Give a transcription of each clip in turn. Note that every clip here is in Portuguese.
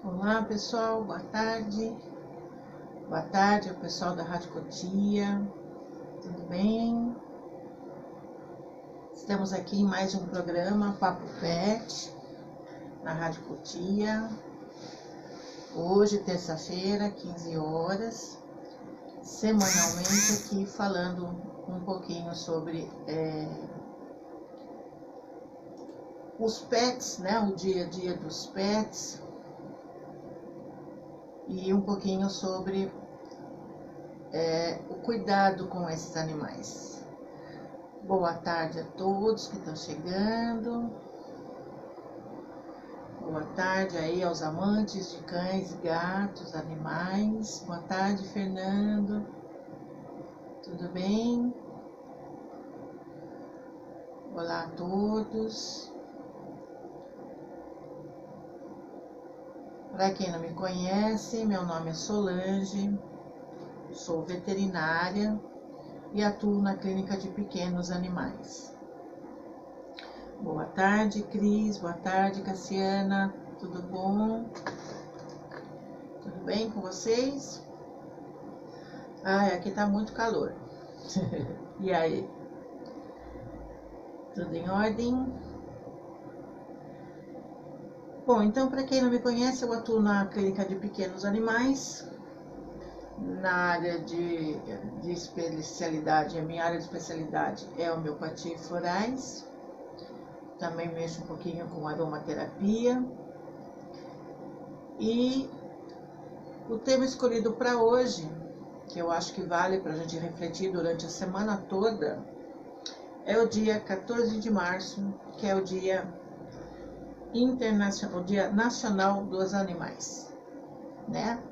Olá pessoal, boa tarde. Boa tarde ao pessoal da Rádio Cotia. Tudo bem? Estamos aqui em mais um programa Papo Pet na Rádio Cotia. Hoje, terça-feira, 15 horas, semanalmente aqui falando um pouquinho sobre os pets, né? O dia a dia dos pets. E um pouquinho sobre o cuidado com esses animais. Boa tarde a todos que estão chegando. Boa tarde aí aos amantes de cães, gatos, animais. Boa tarde, Fernando. Tudo bem? Olá a todos. Para quem não me conhece, meu nome é Solange, sou veterinária e atuo na clínica de pequenos animais. Boa tarde, Cris. Boa tarde, Cassiana. Tudo bom? Tudo bem com vocês? Aqui tá muito calor. E aí? Tudo em ordem? Bom, então, para quem não me conhece, eu atuo na clínica de pequenos animais, na área de especialidade. A minha área de especialidade é homeopatia e florais. Também mexo um pouquinho com aromaterapia. E o tema escolhido para hoje, que eu acho que vale para a gente refletir durante a semana toda, é o dia 14 de março, que é o Dia Internacional, o Dia Nacional dos Animais, né?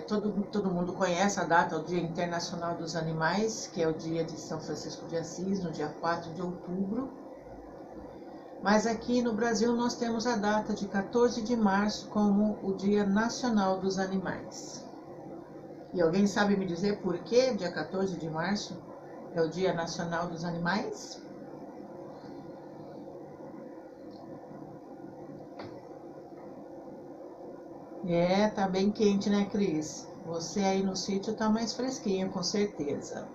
Todo mundo conhece a data, o Dia Internacional dos Animais, que é o dia de São Francisco de Assis, no dia 4 de outubro. Mas aqui no Brasil nós temos a data de 14 de março como o Dia Nacional dos Animais. E alguém sabe me dizer por que dia 14 de março é o Dia Nacional dos Animais? Tá bem quente, né, Cris? Você aí no sítio tá mais fresquinho, com certeza.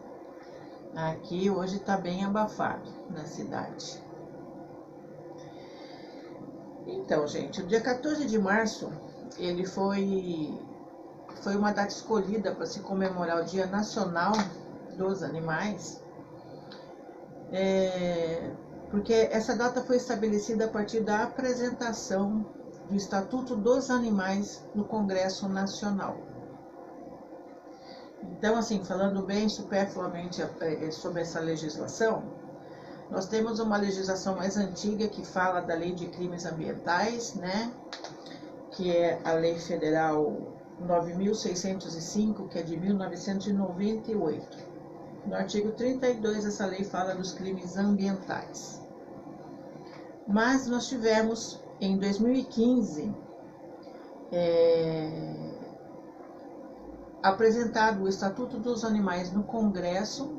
Aqui hoje tá bem abafado na cidade. Então, gente, o dia 14 de março, ele foi uma data escolhida para se comemorar o Dia Nacional dos Animais, porque essa data foi estabelecida a partir da apresentação do Estatuto dos Animais no Congresso Nacional. Então, assim, falando bem superfluamente sobre essa legislação, nós temos uma legislação mais antiga que fala da Lei de Crimes Ambientais, né? Que é a Lei Federal 9.605, que é de 1998. No artigo 32, essa lei fala dos crimes ambientais. Mas nós tivemos, em 2015, apresentado o Estatuto dos Animais no Congresso,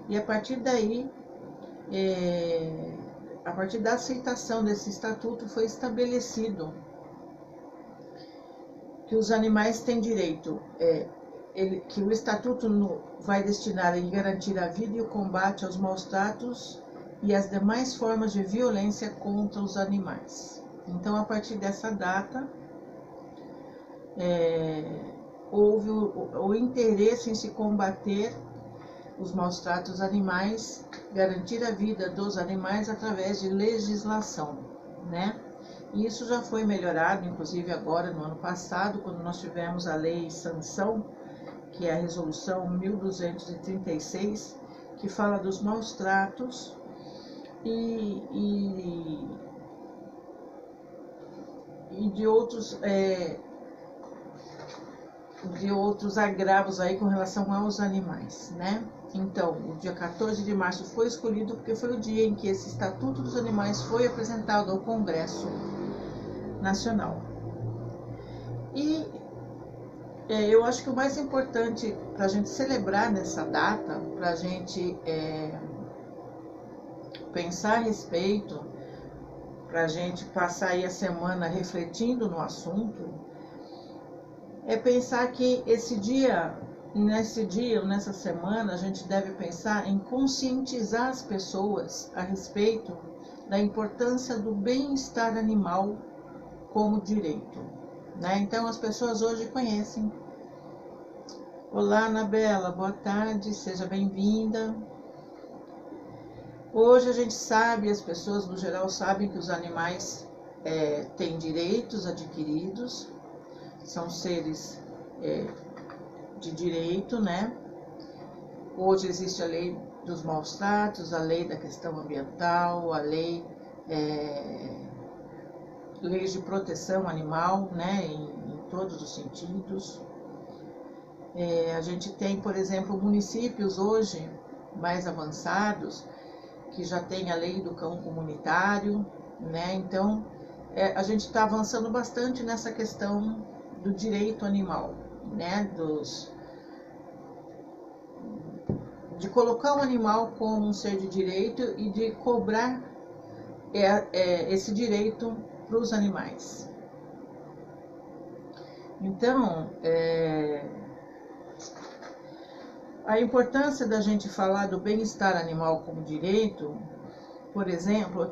e a partir daí, a partir da aceitação desse estatuto, foi estabelecido que os animais têm direito, que o estatuto vai destinar em garantir a vida e o combate aos maus tratos e as demais formas de violência contra os animais. Então, a partir dessa data, houve o interesse em se combater os maus tratos animais, garantir a vida dos animais através de legislação, né? E isso já foi melhorado, inclusive agora no ano passado, quando nós tivemos a Lei Sanção, que é a Resolução 1236, que fala dos maus tratos e de outros agravos aí com relação aos animais, né? Então, o dia 14 de março foi escolhido porque foi o dia em que esse Estatuto dos Animais foi apresentado ao Congresso Nacional. E eu acho que o mais importante para a gente celebrar nessa data, para a gente pensar a respeito, para a gente passar aí a semana refletindo no assunto, é pensar que nesse dia ou nessa semana, a gente deve pensar em conscientizar as pessoas a respeito da importância do bem-estar animal como direito, né? Então, as pessoas hoje conhecem. Olá, Anabela, boa tarde, seja bem-vinda. Hoje a gente sabe, as pessoas no geral sabem que os animais têm direitos adquiridos, são seres de direito, né? Hoje existe a lei dos maus tratos, a lei da questão ambiental, a leis de proteção animal, né? Em todos os sentidos. A gente tem, por exemplo, municípios hoje mais avançados que já tem a lei do cão comunitário, né? Então, a gente está avançando bastante nessa questão do direito animal, né? De colocar o animal como um ser de direito e de cobrar esse direito para os animais. Então, a importância da gente falar do bem-estar animal como direito, por exemplo,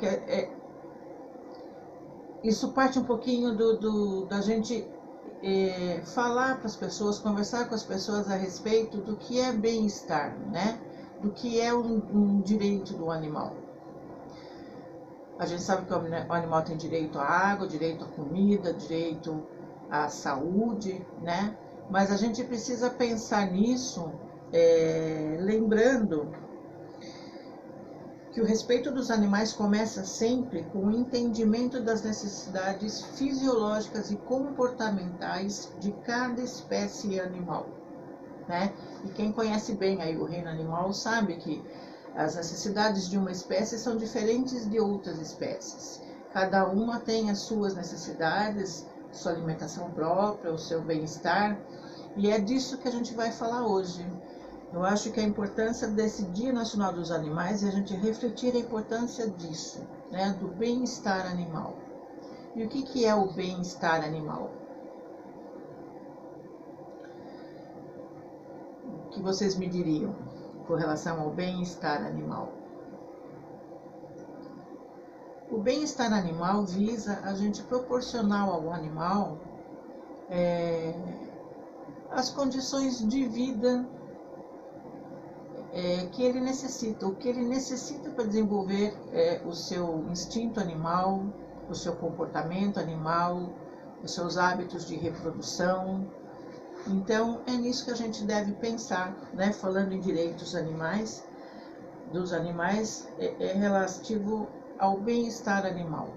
isso parte um pouquinho da gente falar para as pessoas, conversar com as pessoas a respeito do que é bem-estar, né? Do que é um direito do animal. A gente sabe que o animal tem direito à água, direito à comida, direito à saúde, né? Mas a gente precisa pensar nisso, lembrando que o respeito dos animais começa sempre com o entendimento das necessidades fisiológicas e comportamentais de cada espécie animal, né? E quem conhece bem aí o reino animal sabe que as necessidades de uma espécie são diferentes de outras espécies. Cada uma tem as suas necessidades, sua alimentação própria, o seu bem-estar, e é disso que a gente vai falar hoje. Eu acho que a importância desse Dia Nacional dos Animais é a gente refletir a importância disso, né, do bem-estar animal. E o que é o bem-estar animal? O que vocês me diriam com relação ao bem-estar animal? O bem-estar animal visa a gente proporcionar ao animal as condições de vida que ele necessita, o que ele necessita para desenvolver o seu instinto animal, o seu comportamento animal, os seus hábitos de reprodução. Então, é nisso que a gente deve pensar, né? Falando em direitos animais, dos animais, é relativo ao bem-estar animal.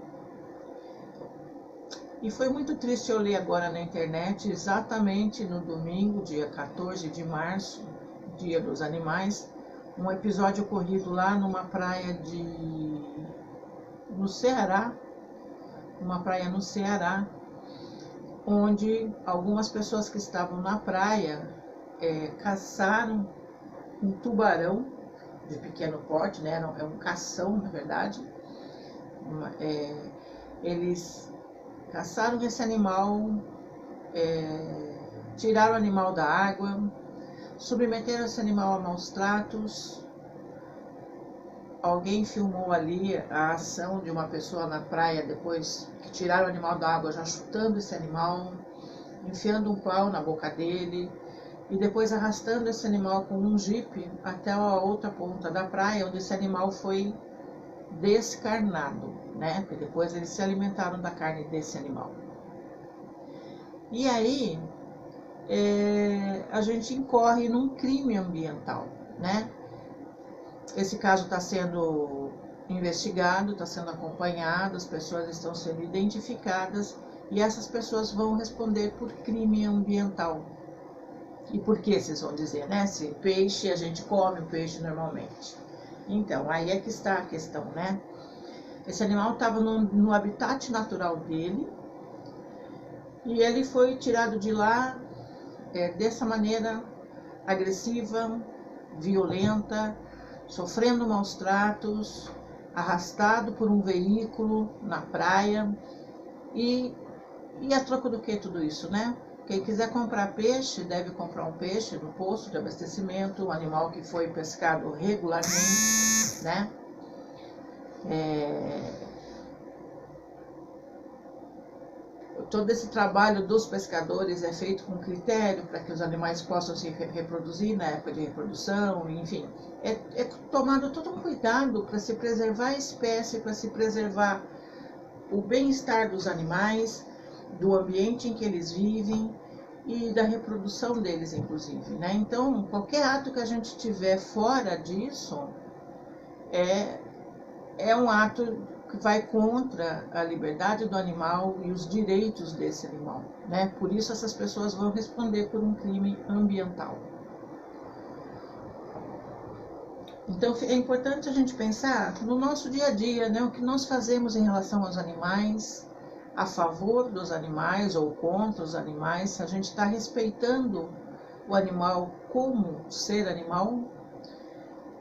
E foi muito triste eu ler agora na internet, exatamente no domingo, dia 14 de março, Dia dos Animais, um episódio ocorrido lá numa praia no Ceará, onde algumas pessoas que estavam na praia caçaram um tubarão de pequeno porte, né? É um cação, na verdade. Eles caçaram esse animal, tiraram o animal da água, submeteram esse animal a maus tratos. Alguém filmou ali a ação de uma pessoa na praia depois que tiraram o animal da água, já chutando esse animal, enfiando um pau na boca dele e depois arrastando esse animal com um jipe até a outra ponta da praia, onde esse animal foi descarnado, né? Porque depois eles se alimentaram da carne desse animal. E aí a gente incorre num crime ambiental, né? Esse caso está sendo investigado, está sendo acompanhado, as pessoas estão sendo identificadas e essas pessoas vão responder por crime ambiental. E por que vocês vão dizer, né? Se peixe, a gente come o peixe normalmente. Então, aí é que está a questão, né? Esse animal estava no habitat natural dele e ele foi tirado de lá dessa maneira agressiva, violenta, sofrendo maus tratos, arrastado por um veículo na praia. E a troco do que tudo isso, né? Quem quiser comprar peixe, deve comprar um peixe no posto de abastecimento, um animal que foi pescado regularmente, né? Todo esse trabalho dos pescadores é feito com critério para que os animais possam se reproduzir na época de reprodução, enfim. É tomado todo um cuidado para se preservar a espécie, para se preservar o bem-estar dos animais, do ambiente em que eles vivem e da reprodução deles, inclusive, né? Então, qualquer ato que a gente tiver fora disso é um ato que vai contra a liberdade do animal e os direitos desse animal, né? Por isso essas pessoas vão responder por um crime ambiental. Então é importante a gente pensar no nosso dia a dia, né? O que nós fazemos em relação aos animais, a favor dos animais ou contra os animais, se a gente está respeitando o animal como ser animal,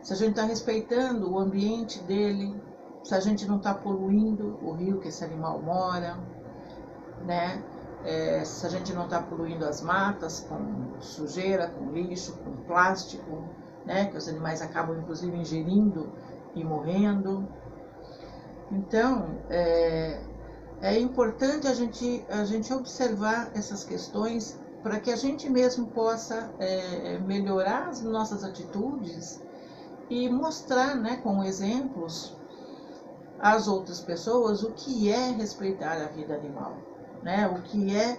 se a gente está respeitando o ambiente dele, se a gente não está poluindo o rio que esse animal mora, né? Se a gente não está poluindo as matas com sujeira, com lixo, com plástico, né? Que os animais acabam inclusive ingerindo e morrendo. Então, é importante a gente observar essas questões para que a gente mesmo possa melhorar as nossas atitudes e mostrar, né, com exemplos às outras pessoas o que é respeitar a vida animal, né? O que é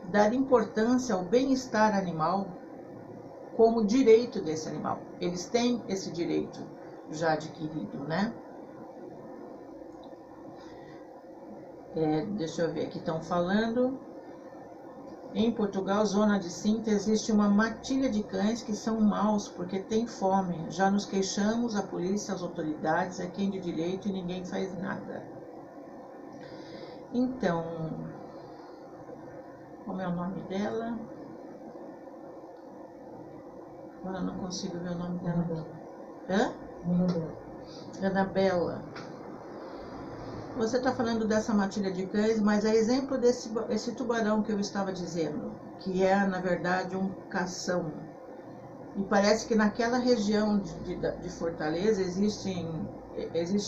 dar importância ao bem-estar animal como direito desse animal. Eles têm esse direito já adquirido, né? Deixa eu ver aqui, estão falando. Em Portugal, zona de Sintra, existe uma matilha de cães que são maus porque têm fome. Já nos queixamos, a polícia, as autoridades, é quem de direito e ninguém faz nada. Então, como é o nome dela? Agora eu não consigo ver o nome dela. Anabela. Você está falando dessa matilha de cães, mas é exemplo desse tubarão que eu estava dizendo, que é, na verdade, um cação. E parece que naquela região de Fortaleza existe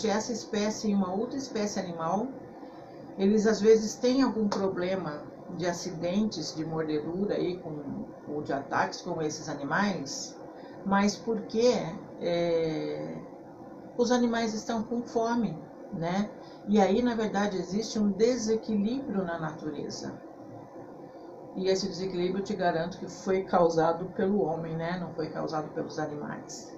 essa espécie e uma outra espécie animal. Eles, às vezes, têm algum problema de acidentes, de mordedura aí, ou de ataques com esses animais, mas porque os animais estão com fome, né? E aí, na verdade, existe um desequilíbrio na natureza. E esse desequilíbrio, eu te garanto que foi causado pelo homem, né? Não foi causado pelos animais.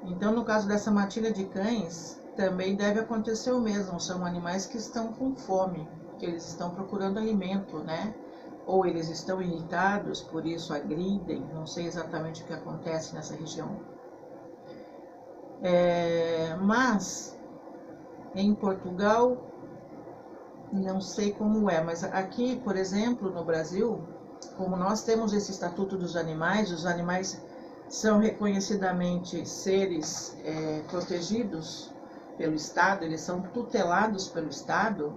Então, no caso dessa matilha de cães, também deve acontecer o mesmo. São animais que estão com fome, que eles estão procurando alimento, né? Ou eles estão irritados, por isso agridem. Não sei exatamente o que acontece nessa região. Mas em Portugal, não sei como é, mas aqui, por exemplo, no Brasil, como nós temos esse Estatuto dos Animais, os animais são reconhecidamente seres protegidos pelo Estado, eles são tutelados pelo Estado.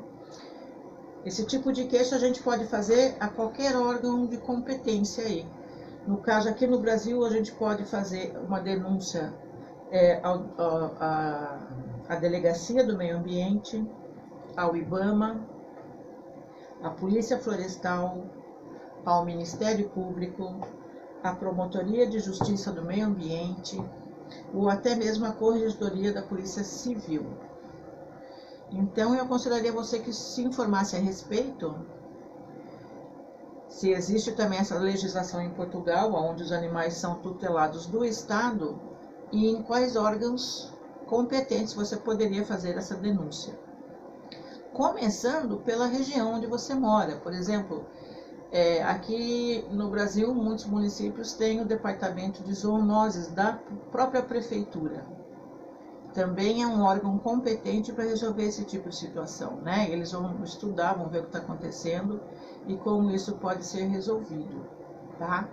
Esse tipo de queixa a gente pode fazer a qualquer órgão de competência aí. No caso, aqui no Brasil, a gente pode fazer uma denúncia à Delegacia do Meio Ambiente, ao IBAMA, à Polícia Florestal, ao Ministério Público, à Promotoria de Justiça do Meio Ambiente, ou até mesmo à Corregedoria da Polícia Civil. Então, eu aconselharia você que se informasse a respeito, se existe também essa legislação em Portugal, onde os animais são tutelados do Estado, e em quais órgãos competentes você poderia fazer essa denúncia. Começando pela região onde você mora. Por exemplo, aqui no Brasil, muitos municípios têm o departamento de zoonoses da própria prefeitura. Também é um órgão competente para resolver esse tipo de situação, né? Eles vão estudar, vão ver o que está acontecendo e como isso pode ser resolvido, tá?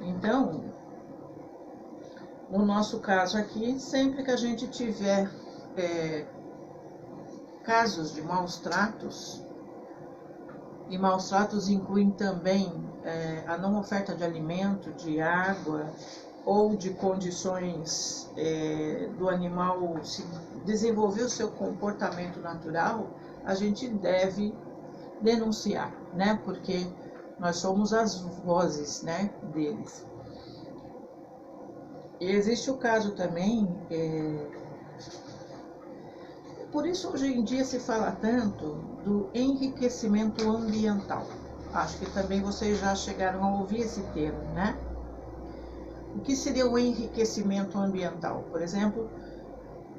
Então, No nosso caso aqui, sempre que a gente tiver casos de maus tratos, e maus tratos incluem também a não oferta de alimento, de água ou de condições do animal se desenvolver o seu comportamento natural, a gente deve denunciar, né? Porque nós somos as vozes, né, deles. E existe o caso também, por isso hoje em dia se fala tanto do enriquecimento ambiental. Acho que também vocês já chegaram a ouvir esse termo, né? O que seria o enriquecimento ambiental? Por exemplo,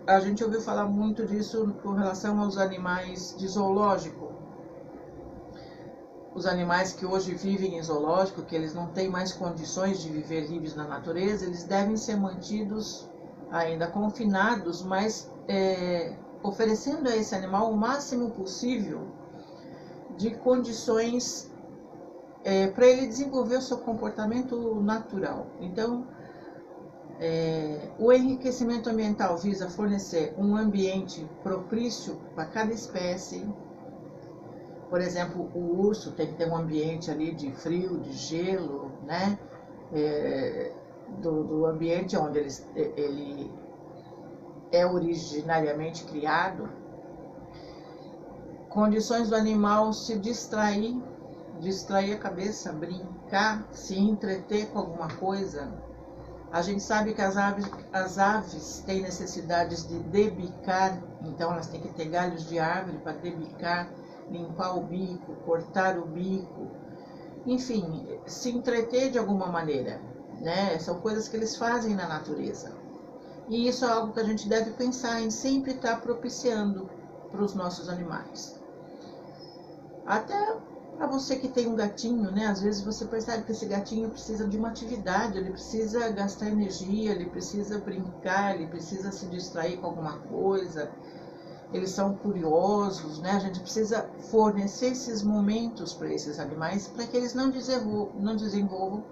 a gente ouviu falar muito disso com relação aos animais de zoológico. Os animais que hoje vivem em zoológico, que eles não têm mais condições de viver livres na natureza, eles devem ser mantidos ainda confinados, mas oferecendo a esse animal o máximo possível de condições para ele desenvolver o seu comportamento natural. Então, o enriquecimento ambiental visa fornecer um ambiente propício para cada espécie. Por exemplo, o urso tem que ter um ambiente ali de frio, de gelo, né? Do ambiente onde ele é originariamente criado. Condições do animal se distrair a cabeça, brincar, se entreter com alguma coisa. A gente sabe que as aves têm necessidades de debicar, então elas têm que ter galhos de árvore para debicar, limpar o bico, cortar o bico, enfim, se entreter de alguma maneira, né? São coisas que eles fazem na natureza. E isso é algo que a gente deve pensar em sempre estar propiciando para os nossos animais. Até para você que tem um gatinho, né? Às vezes você percebe que esse gatinho precisa de uma atividade, ele precisa gastar energia, ele precisa brincar, ele precisa se distrair com alguma coisa. Eles são curiosos, né? A gente precisa fornecer esses momentos para esses animais para que eles não desenvolvam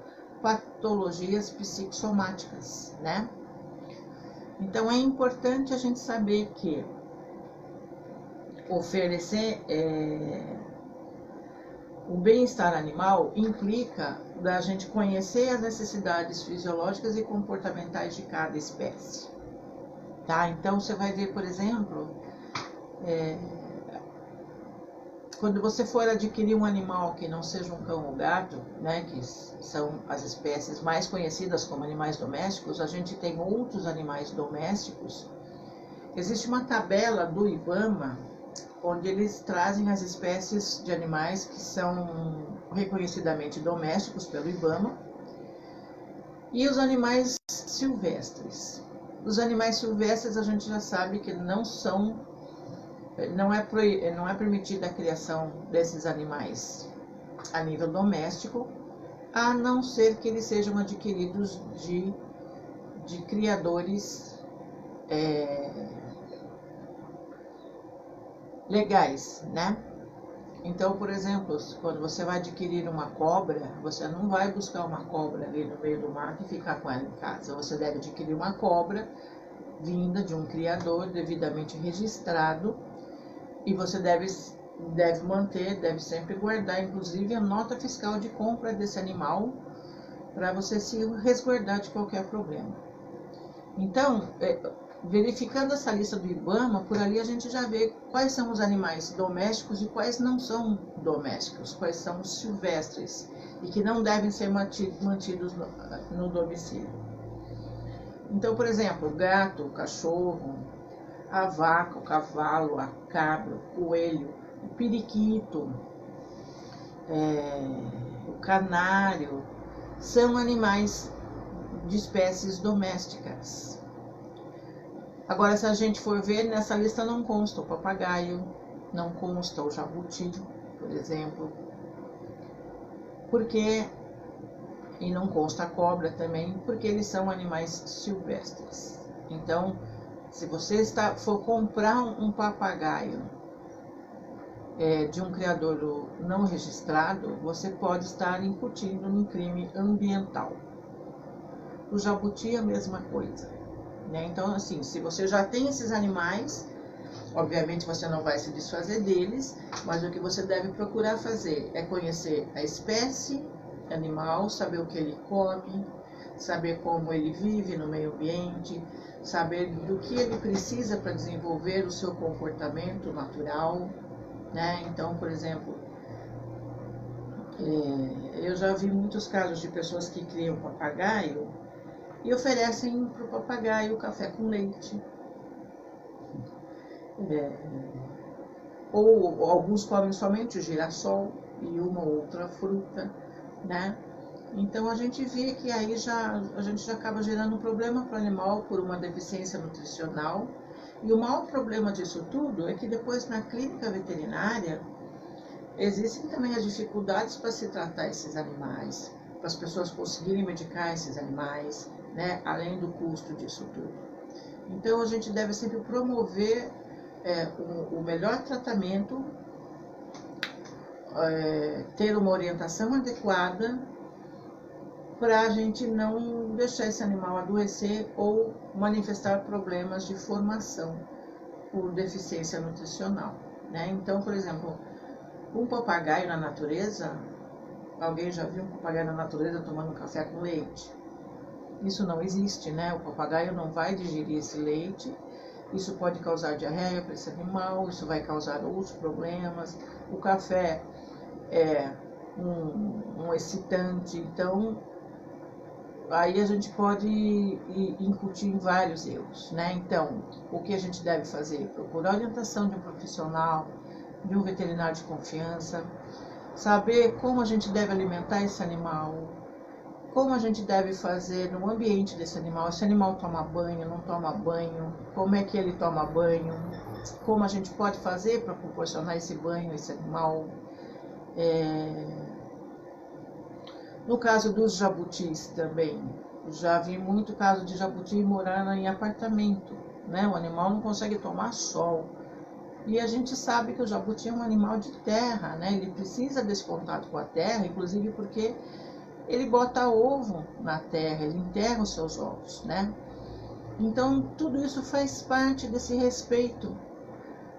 patologias psicossomáticas, né? Então é importante a gente saber que oferecer o bem-estar animal implica da gente conhecer as necessidades fisiológicas e comportamentais de cada espécie, tá? Então você vai ver, por exemplo, quando você for adquirir um animal que não seja um cão ou gato, né, que são as espécies mais conhecidas como animais domésticos, a gente tem outros animais domésticos. Existe uma tabela do IBAMA, onde eles trazem as espécies de animais que são reconhecidamente domésticos pelo IBAMA e os animais silvestres. Os animais silvestres a gente já sabe que não é permitida a criação desses animais a nível doméstico, a não ser que eles sejam adquiridos de criadores legais, né? Então, por exemplo, quando você vai adquirir uma cobra, você não vai buscar uma cobra ali no meio do mato e ficar com ela em casa. Você deve adquirir uma cobra vinda de um criador devidamente registrado e você deve manter, deve sempre guardar, inclusive, a nota fiscal de compra desse animal para você se resguardar de qualquer problema. Então, verificando essa lista do IBAMA, por ali a gente já vê quais são os animais domésticos e quais não são domésticos, quais são os silvestres e que não devem ser mantidos no domicílio. Então, por exemplo, o gato, o cachorro, a vaca, o cavalo, a cabra, o coelho, o periquito, o canário, são animais de espécies domésticas. Agora, se a gente for ver, nessa lista não consta o papagaio, não consta o jabuti, por exemplo, e não consta a cobra também, porque eles são animais silvestres. Então, se você for comprar um papagaio de um criador não registrado, você pode estar incutindo um crime ambiental. O jabuti é a mesma coisa, né? Então, assim, se você já tem esses animais, obviamente você não vai se desfazer deles, mas o que você deve procurar fazer é conhecer a espécie animal, saber o que ele come, saber como ele vive no meio ambiente, saber do que ele precisa para desenvolver o seu comportamento natural, né? Então, por exemplo, eu já vi muitos casos de pessoas que criam papagaio e oferecem para o papagaio café com leite. Ou alguns comem somente o girassol e uma ou outra fruta, né? Então a gente vê que aí a gente já acaba gerando um problema para o animal por uma deficiência nutricional. E o maior problema disso tudo é que depois na clínica veterinária existem também as dificuldades para se tratar esses animais, para as pessoas conseguirem medicar esses animais, né? Além do custo disso tudo. Então a gente deve sempre promover o melhor tratamento, ter uma orientação adequada para a gente não deixar esse animal adoecer ou manifestar problemas de formação por deficiência nutricional, né? Então, por exemplo, um papagaio na natureza, alguém já viu um papagaio na natureza tomando café com leite? Isso não existe, né? O papagaio não vai digerir esse leite. Isso pode causar diarreia para esse animal, isso vai causar outros problemas. O café é um excitante, então aí a gente pode incutir em vários erros, né? Então, o que a gente deve fazer? Procurar a orientação de um profissional, de um veterinário de confiança, saber como a gente deve alimentar esse animal, como a gente deve fazer no ambiente desse animal, esse animal toma banho, não toma banho, como é que ele toma banho, como a gente pode fazer para proporcionar esse banho a esse animal. No caso dos jabutis também, já vi muito caso de jabuti morando em apartamento, né? O animal não consegue tomar sol. E a gente sabe que o jabuti é um animal de terra, né? Ele precisa desse contato com a terra, inclusive porque ele bota ovo na terra, ele enterra os seus ovos, né? Então, tudo isso faz parte desse respeito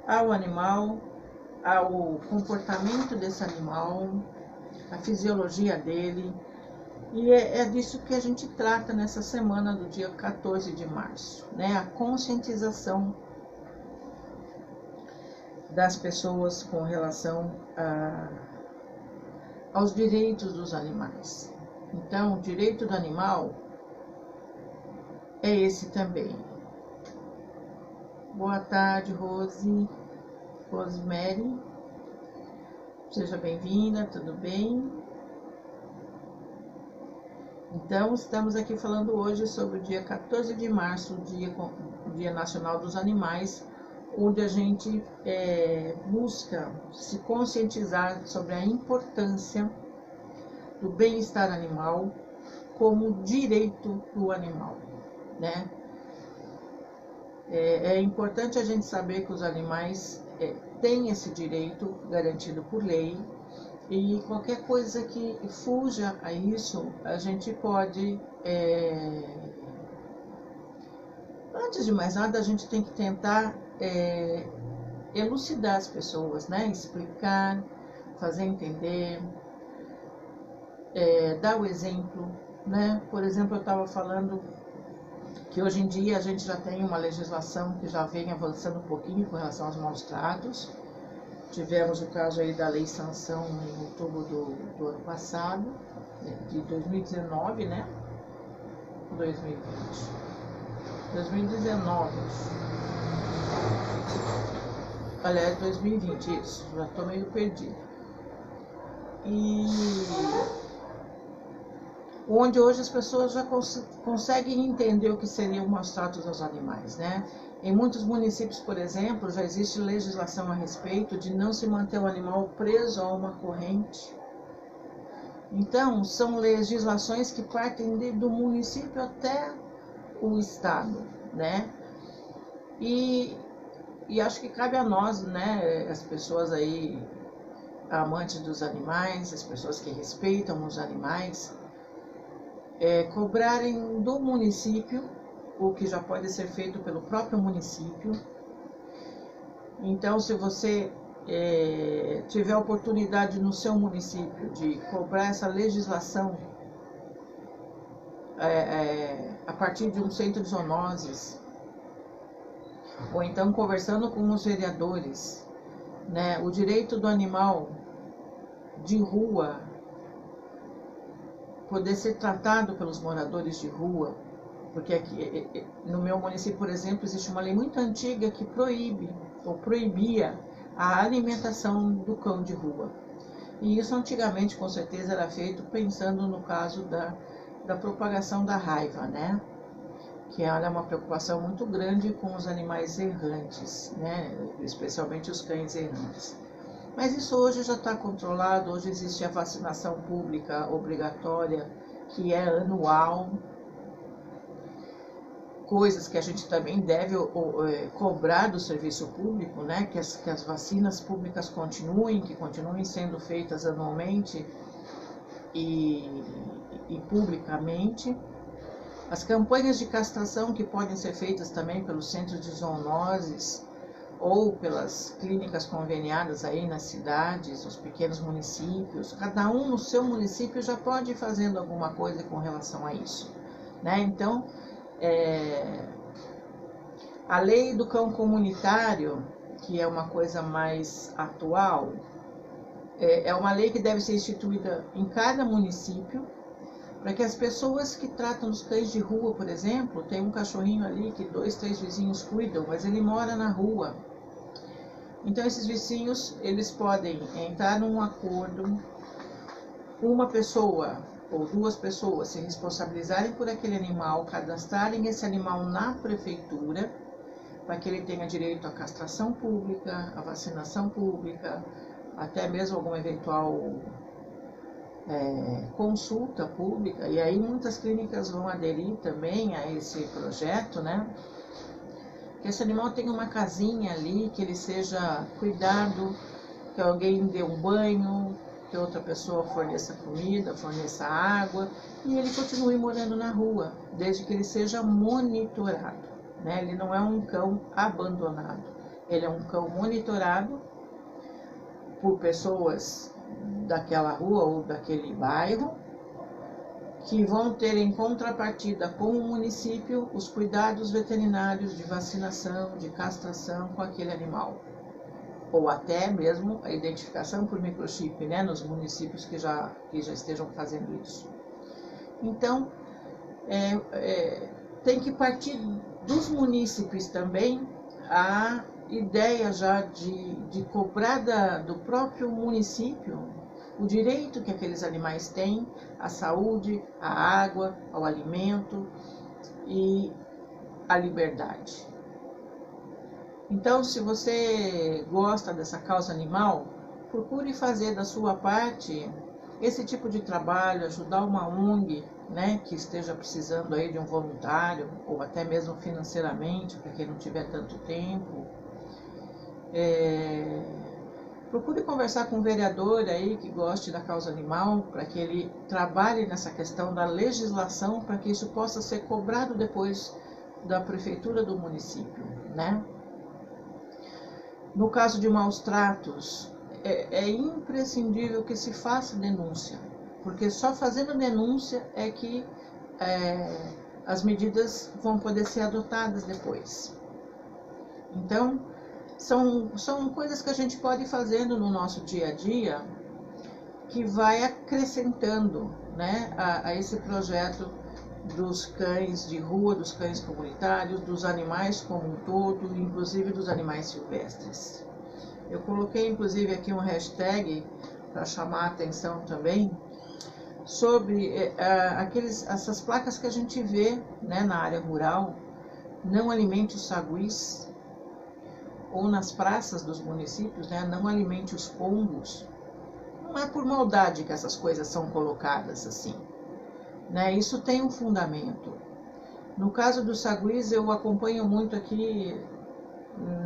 ao animal, ao comportamento desse animal, a fisiologia dele. E é disso que a gente trata nessa semana do dia 14 de março, né? A conscientização das pessoas com relação aos direitos dos animais. Então, o direito do animal é esse também. Boa tarde, Rosemary. Seja bem-vinda, tudo bem? Então, estamos aqui falando hoje sobre o dia 14 de março, o Dia Nacional dos Animais, onde a gente busca se conscientizar sobre a importância do bem-estar animal como direito do animal, né? É importante a gente saber que os animais têm esse direito garantido por lei e qualquer coisa que fuja a isso, a gente pode, antes de mais nada, a gente tem que tentar elucidar as pessoas, né? Explicar, fazer entender, dar o exemplo, né? Por exemplo, eu estava falando que hoje em dia a gente já tem uma legislação que já vem avançando um pouquinho com relação aos maus tratos. Tivemos o caso aí da lei sanção em outubro do ano passado, de 2019, né? 2020. 2019. Aliás, 2020, isso, já estou meio perdida. E onde hoje as pessoas já conseguem entender o que seriam maus tratos aos animais, né? Em muitos municípios, por exemplo, já existe legislação a respeito de não se manter o animal preso a uma corrente. Então, são legislações que partem do município até o estado, né? E acho que cabe a nós, né, as pessoas aí, amantes dos animais, as pessoas que respeitam os animais, cobrarem do município, o que já pode ser feito pelo próprio município. Então, se você tiver a oportunidade no seu município de cobrar essa legislação a partir de um centro de zoonoses, ou então conversando com os vereadores, né, o direito do animal de rua poder ser tratado pelos moradores de rua, porque aqui no meu município, por exemplo, existe uma lei muito antiga que proíbe ou proibia a alimentação do cão de rua. E isso antigamente, com certeza, era feito pensando no caso da propagação da raiva, né? Que é uma preocupação muito grande com os animais errantes, né? Especialmente os cães errantes. Mas isso hoje já está controlado, hoje existe a vacinação pública obrigatória, que é anual, coisas que a gente também deve cobrar do serviço público, né? Que as vacinas públicas continuem sendo feitas anualmente e publicamente. As campanhas de castração que podem ser feitas também pelos centros de zoonoses ou pelas clínicas conveniadas aí nas cidades, os pequenos municípios, cada um no seu município já pode ir fazendo alguma coisa com relação a isso, né? Então, a lei do cão comunitário, que é uma coisa mais atual, é uma lei que deve ser instituída em cada município, para que as pessoas que tratam os cães de rua, por exemplo, tem um cachorrinho ali que 2, 3 vizinhos cuidam, mas ele mora na rua. Então esses vizinhos, eles podem entrar num acordo, uma pessoa ou 2 pessoas se responsabilizarem por aquele animal, cadastrarem esse animal na prefeitura, para que ele tenha direito à castração pública, à vacinação pública, até mesmo alguma eventual consulta pública. E aí muitas clínicas vão aderir também a esse projeto, né? Que esse animal tenha uma casinha ali, que ele seja cuidado, que alguém dê um banho, que outra pessoa forneça comida, forneça água, e ele continue morando na rua, desde que ele seja monitorado, né? Ele não é um cão abandonado, ele é um cão monitorado por pessoas daquela rua ou daquele bairro, que vão ter em contrapartida com o município os cuidados veterinários de vacinação, de castração com aquele animal. Ou até mesmo a identificação por microchip, né, nos municípios que já estejam fazendo isso. Então, tem que partir dos munícipes também a ideia já de cobrar do próprio município o direito que aqueles animais têm à saúde, à água, ao alimento e à liberdade. Então, se você gosta dessa causa animal, procure fazer da sua parte esse tipo de trabalho, ajudar uma ONG, né, que esteja precisando aí de um voluntário, ou até mesmo financeiramente, para quem não tiver tanto tempo. Procure conversar com um vereador aí que goste da causa animal, para que ele trabalhe nessa questão da legislação, para que isso possa ser cobrado depois da prefeitura do município, né? No caso de maus tratos, é imprescindível que se faça denúncia, porque só fazendo denúncia é que as medidas vão poder ser adotadas depois. Então, são coisas que a gente pode ir fazendo no nosso dia a dia, que vai acrescentando, né, a esse projeto dos cães de rua, dos cães comunitários, dos animais como um todo, inclusive dos animais silvestres. Eu coloquei inclusive aqui um hashtag para chamar a atenção também sobre essas placas que a gente vê, né, na área rural: não alimente os saguis, ou nas praças dos municípios, né, não alimente os pombos. Não é por maldade que essas coisas são colocadas assim, né? Isso tem um fundamento. No caso dos saguis, eu acompanho muito aqui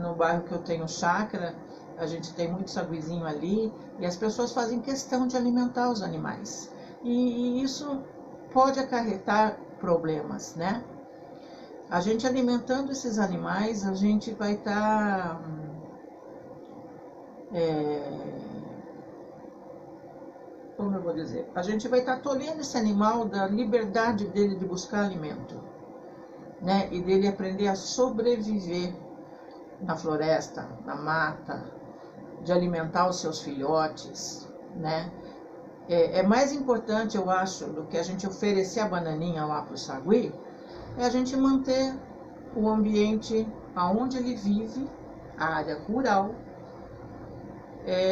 no bairro que eu tenho chácara, a gente tem muito saguizinho ali, e as pessoas fazem questão de alimentar os animais. E isso pode acarretar problemas, né? A gente alimentando esses animais, a gente vai estar como eu vou dizer? A gente vai estar tolhendo esse animal da liberdade dele de buscar alimento, né? E dele aprender a sobreviver na floresta, na mata, de alimentar os seus filhotes, né? É mais importante, eu acho, do que a gente oferecer a bananinha lá para o sagui, é a gente manter o ambiente aonde ele vive, a área rural,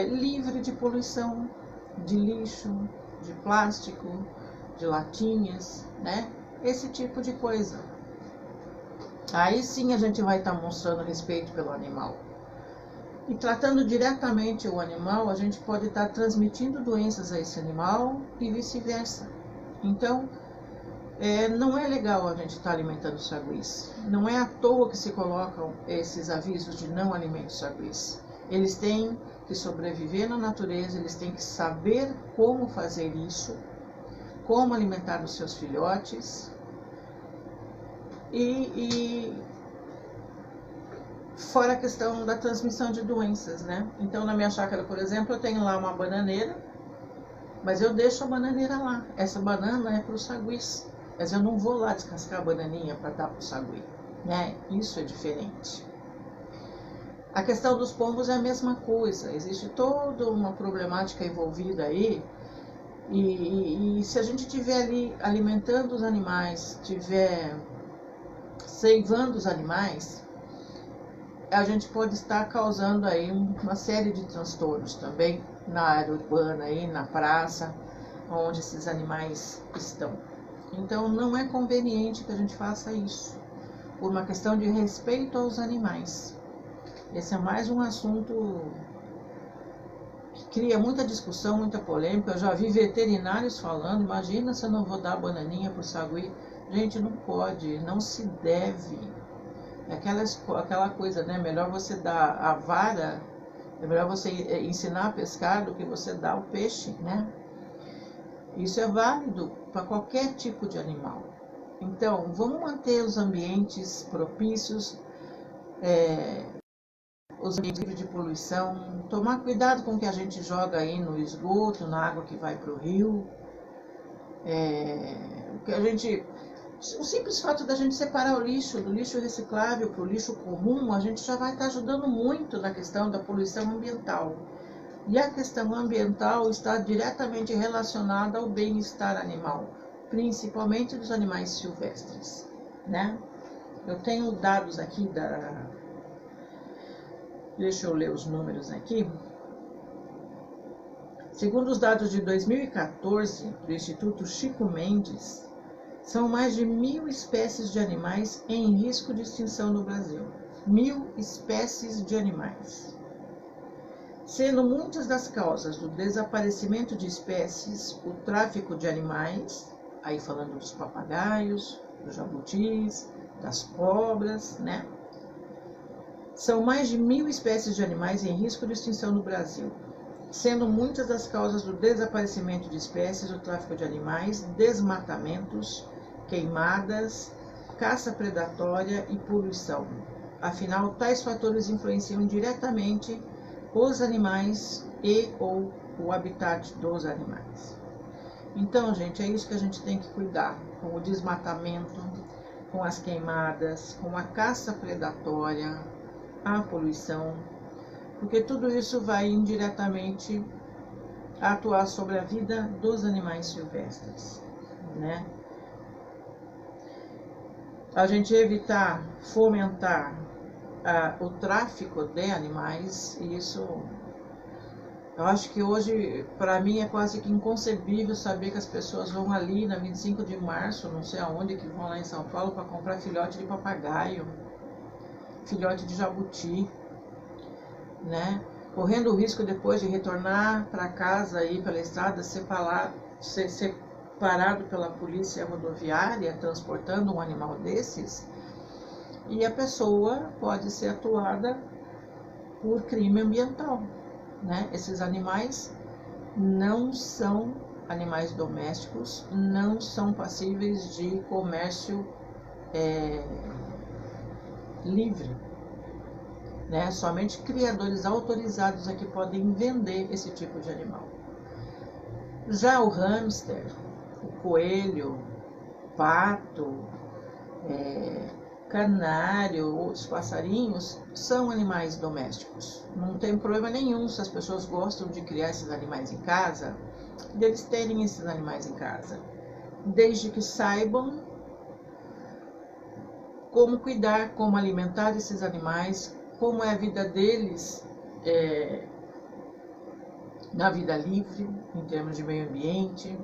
livre de poluição, de lixo, de plástico, de latinhas, né? Esse tipo de coisa. Aí sim a gente vai estar mostrando respeito pelo animal. E tratando diretamente o animal, a gente pode estar transmitindo doenças a esse animal e vice-versa. Então, não é legal a gente estar alimentando os saguis. Não é à toa que se colocam esses avisos de não alimente saguis. Eles têm que sobreviver na natureza, eles têm que saber como fazer isso, como alimentar os seus filhotes e fora a questão da transmissão de doenças, né? Então, na minha chácara, por exemplo, eu tenho lá uma bananeira, mas eu deixo a bananeira lá. Essa banana é para os saguis, mas eu não vou lá descascar a bananinha para dar para o sagui, né? Isso é diferente. A questão dos pombos é a mesma coisa, existe toda uma problemática envolvida aí, e se a gente estiver ali alimentando os animais, estiver ceivando os animais, a gente pode estar causando aí uma série de transtornos também na área urbana, aí, na praça, onde esses animais estão. Então não é conveniente que a gente faça isso, por uma questão de respeito aos animais. Esse é mais um assunto que cria muita discussão, muita polêmica. Eu já vi veterinários falando, imagina se eu não vou dar bananinha para o sagui. Gente, não pode, não se deve. É aquela coisa, né? Melhor você dar a vara, é melhor você ensinar a pescar do que você dar o peixe, né? Isso é válido para qualquer tipo de animal. Então, vamos manter os ambientes propícios, os ambientes livres de poluição, tomar cuidado com o que a gente joga aí no esgoto, na água que vai para o rio. O simples fato da gente separar o lixo do lixo reciclável para o lixo comum, a gente já vai estar ajudando muito na questão da poluição ambiental. E a questão ambiental está diretamente relacionada ao bem-estar animal, principalmente dos animais silvestres, né? Eu tenho dados aqui Deixa eu ler os números aqui. Segundo os dados de 2014 do Instituto Chico Mendes, são mais de 1.000 espécies de animais em risco de extinção no Brasil. 1.000 espécies de animais. Sendo muitas das causas do desaparecimento de espécies o tráfico de animais, aí falando dos papagaios, dos jabutis, das cobras, né? São mais de 1.000 espécies de animais em risco de extinção no Brasil, sendo muitas das causas do desaparecimento de espécies o tráfico de animais, desmatamentos, queimadas, caça predatória e poluição. Afinal, tais fatores influenciam diretamente os animais e ou o habitat dos animais. Então, gente, é isso que a gente tem que cuidar, com o desmatamento, com as queimadas, com a caça predatória, a poluição, porque tudo isso vai indiretamente atuar sobre a vida dos animais silvestres, né? A gente evitar fomentar o tráfico de animais, isso eu acho que hoje, para mim, é quase que inconcebível saber que as pessoas vão ali na 25 de março, não sei aonde, que vão lá em São Paulo para comprar filhote de papagaio, filhote de jabuti, né? Correndo o risco depois de retornar para casa aí pela estrada, ser parado pela polícia rodoviária transportando um animal desses, e a pessoa pode ser atuada por crime ambiental, né? Esses animais não são animais domésticos não são passíveis de comércio livre, né? Somente criadores autorizados é que podem vender esse tipo de animal. Já o hamster, o coelho, pato, canário, outros passarinhos são animais domésticos. Não tem problema nenhum se as pessoas gostam de criar esses animais em casa, deles terem esses animais em casa, desde que saibam como cuidar, como alimentar esses animais, como é a vida deles na vida livre, em termos de meio ambiente.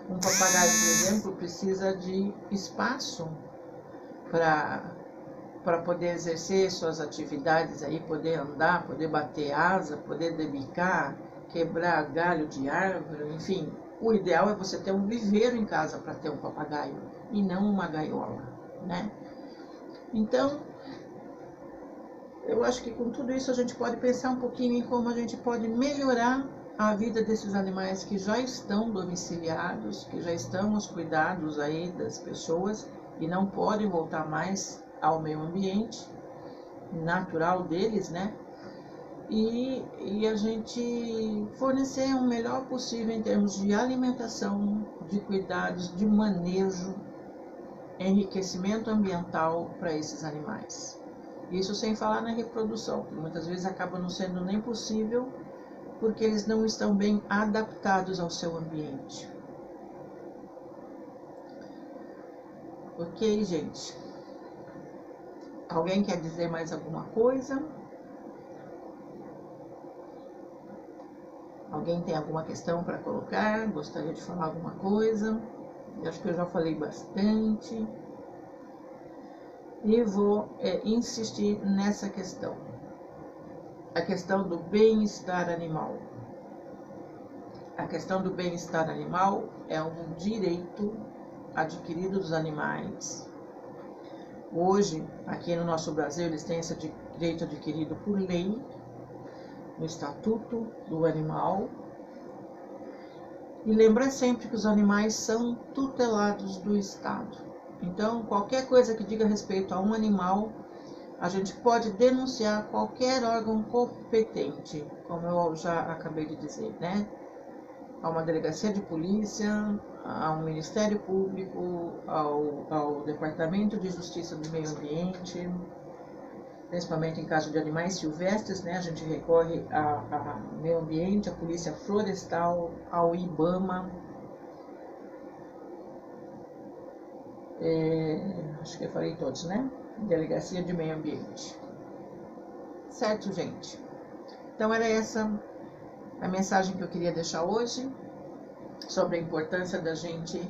Um papagaio, por exemplo, precisa de espaço para poder exercer suas atividades aí, poder andar, poder bater asa, poder debicar, quebrar galho de árvore, enfim. O ideal é você ter um viveiro em casa para ter um papagaio e não uma gaiola, né? Então, eu acho que com tudo isso a gente pode pensar um pouquinho em como a gente pode melhorar a vida desses animais que já estão domiciliados, que já estão aos cuidados aí das pessoas e não podem voltar mais ao meio ambiente natural deles, né? E a gente fornecer o melhor possível em termos de alimentação, de cuidados, de manejo, enriquecimento ambiental para esses animais. Isso sem falar na reprodução, que muitas vezes acaba não sendo nem possível porque eles não estão bem adaptados ao seu ambiente. Ok, gente? Alguém quer dizer mais alguma coisa? Alguém tem alguma questão para colocar? Gostaria de falar alguma coisa? Eu acho que eu já falei bastante. E vou insistir nessa questão. A questão do bem-estar animal. A questão do bem-estar animal é um direito adquirido dos animais. Hoje, aqui no nosso Brasil, eles têm esse direito adquirido por lei, no Estatuto do Animal. E lembra sempre que os animais são tutelados do Estado. Então, qualquer coisa que diga respeito a um animal, a gente pode denunciar qualquer órgão competente, como eu já acabei de dizer, né? A uma delegacia de polícia, a um Ministério Público, ao Departamento de Justiça do Meio Ambiente, principalmente em caso de animais silvestres, né? A gente recorre ao Meio Ambiente, à Polícia Florestal, ao IBAMA, acho que eu falei todos, né? Delegacia de Meio Ambiente. Certo, gente? Então era essa a mensagem que eu queria deixar hoje, sobre a importância da gente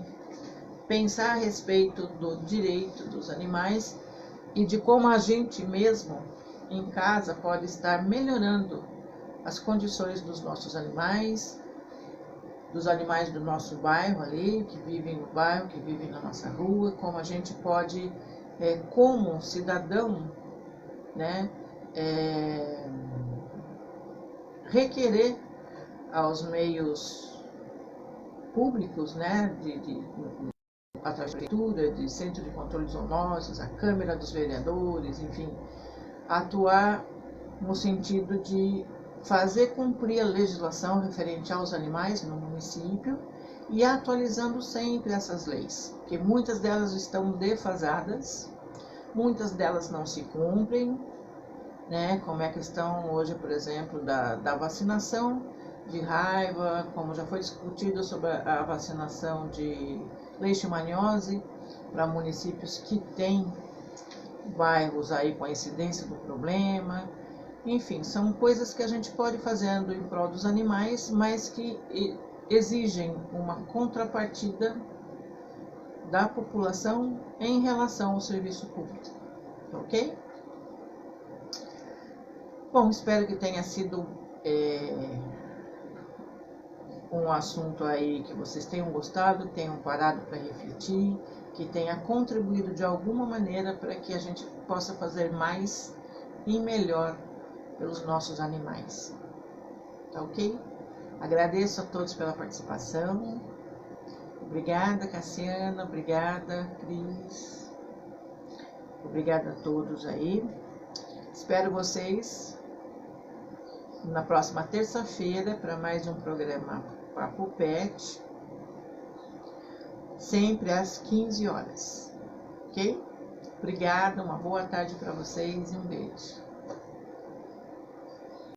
pensar a respeito do direito dos animais e de como a gente mesmo em casa pode estar melhorando as condições dos nossos animais, dos animais do nosso bairro ali, que vivem no bairro, que vivem na nossa rua, como a gente pode, como cidadão, né, requerer aos meios públicos, né, através da prefeitura, de centro de controle de zoonoses, a Câmara dos Vereadores, enfim, atuar no sentido de fazer cumprir a legislação referente aos animais no município e atualizando sempre essas leis, porque muitas delas estão defasadas, muitas delas não se cumprem, né? Como é a questão hoje, por exemplo, da vacinação de raiva, como já foi discutido sobre a vacinação de leishmaniose para municípios que têm bairros aí com a incidência do problema. Enfim, são coisas que a gente pode fazendo em prol dos animais, mas que exigem uma contrapartida da população em relação ao serviço público, ok? Bom, espero que tenha sido um assunto aí que vocês tenham gostado, tenham parado para refletir, que tenha contribuído de alguma maneira para que a gente possa fazer mais e melhor pelos nossos animais. Tá ok? Agradeço a todos pela participação. Obrigada, Cassiana. Obrigada, Cris. Obrigada a todos aí. Espero vocês na próxima terça-feira para mais um programa Papo Pet, sempre às 15 horas, ok? Obrigada, uma boa tarde para vocês e um beijo.